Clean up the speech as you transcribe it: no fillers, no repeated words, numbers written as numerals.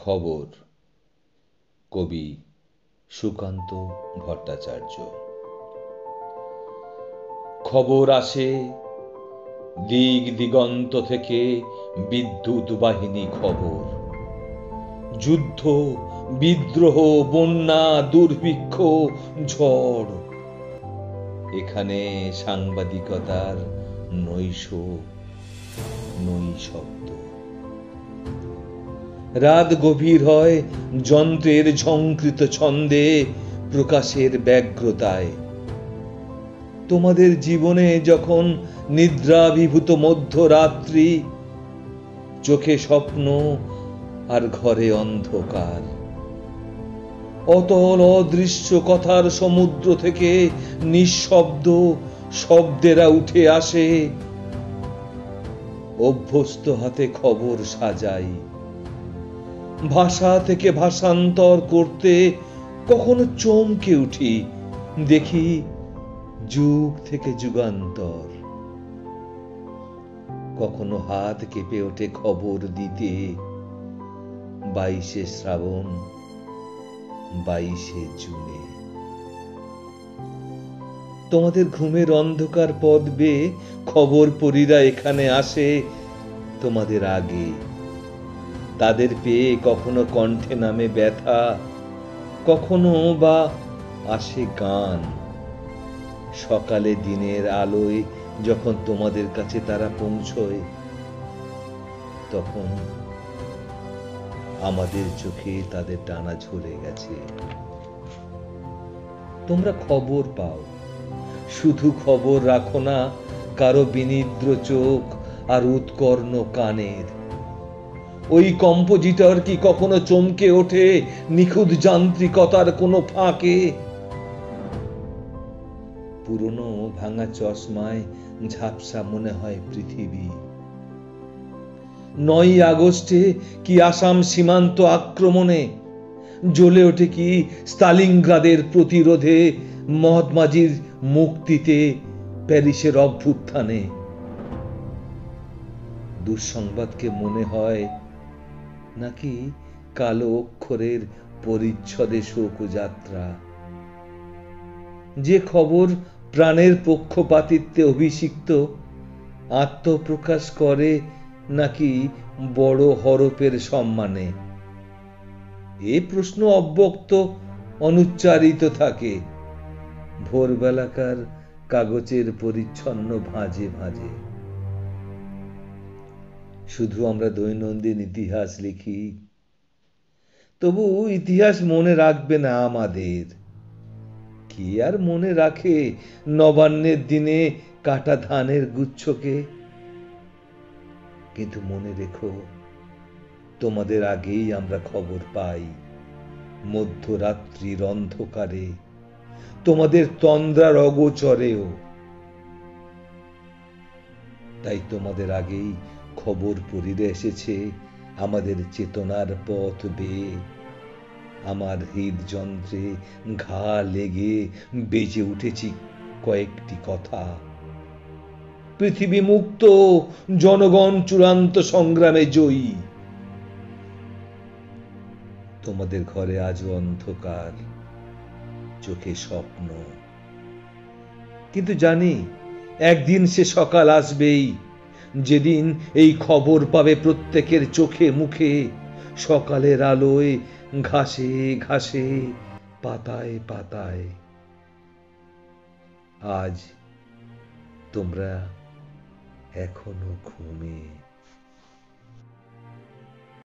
খবর, কবি সুকান্ত ভট্টাচার্য। খবর আসে দিক দিগন্ত থেকে, বিদ্যুৎ বাহিনী খবর। যুদ্ধ, বিদ্রোহ, বন্যা, দুর্ভিক্ষ, ঝড়। এখানে সাংবাদিকতার নৈশ শব্দ। রাত গভীর হয় যন্ত্রের ঝংকৃত ছন্দে, প্রকাশের ব্যগ্রতায়। তোমাদের জীবনে যখন নিদ্রাভিভূত মধ্যরাত্রি, চোখে স্বপ্ন আর ঘরে অন্ধকার, অতল অদৃশ্য কথার সমুদ্র থেকে নিঃশব্দ শব্দেরা উঠে আসে। অভ্যস্ত হাতে খবর সাজাই, ভাষা থেকে ভাষান্তর করতে কখনো চমকে উঠি, দেখি যুগ থেকে যুগান্তর। কখনো হাত কেঁপে ওঠে খবর দিতে, 22শে শ্রাবণ, 22শে জুনে। তোমাদের ঘুমের অন্ধকার পথ বেয়ে খবর পরীরা এখানে আসে তোমাদের আগে। তাদের পেয়ে কখনো কণ্ঠে নামে ব্যথা, কখনো বা আসে গান। সকালে দিনের আলোয় যখন তোমাদের কাছে তারা পৌঁছয়, তখন আমাদের চোখে তাদের টানা ঝরে গেছে। তোমরা খবর পাও, শুধু খবর রাখো না কারো বিনিদ্র চোখ আর উৎকর্ণ কানের। ওই কম্পোজিটর কি কখনো চমকে ওঠে নিখুঁত যান্ত্রিকতার কোনো ফাঁকে? পুরনো ভাঙা চশমায় ঝাপসা মনে হয় পৃথিবী। 9ই আগস্টে কি আসাম সীমান্ত আক্রমণে, জ্বলে ওঠে কি স্তালিনগ্রাদের প্রতিরোধে, মহাত্মাজির মুক্তিতে, প্যারিসের অভ্যুত্থানে। দুঃসংবাদকে মনে হয় নাকি কালো অক্ষরের পরিচ্ছদে শোকযাত্রা। যে খবর প্রাণের পক্ষপাতিত্বে অভিষিক্ত, আত্মপ্রকাশ করে নাকি বড় হরপের সম্মানে, এ প্রশ্ন অব্যক্ত অনুচ্চারিত থাকে ভোরবেলাকার কাগজের পরিচ্ছন্ন ভাঁজে ভাঁজে। শুধু আমরা দৈনন্দিন ইতিহাস লিখি, তবু ইতিহাস মনে রাখবে না আমাদের। কি আর মনে রাখে নবান্নের দিনে কাটা ধানের গুচ্ছকে? কিন্তু মনে রেখো, তোমাদের আগেই আমরা খবর পাই মধ্যরাত্রির অন্ধকারে, তোমাদের তন্দ্রার অগোচরেও। তাই তোমাদের আগেই খবর পড়িতে এসেছে আমাদের চেতনার পথ বেয়ে। আমার হৃদযন্ত্রে ঘা লেগে বেজে উঠেছি কয়েকটি কথা। পৃথিবী মুক্ত, জনগণ চূড়ান্ত সংগ্রামে জয়ী। তোমাদের ঘরে আজও অন্ধকার, চোখে স্বপ্ন। কিন্তু জানি একদিন সে সকাল আসবেই, যেদিন এই খবর পাবে প্রত্যেকের চোখে মুখে, সকালের আলোয়, ঘাসে ঘাসে, পাতায় পাতায়। আজ তোমরা এখনো ঘুমে।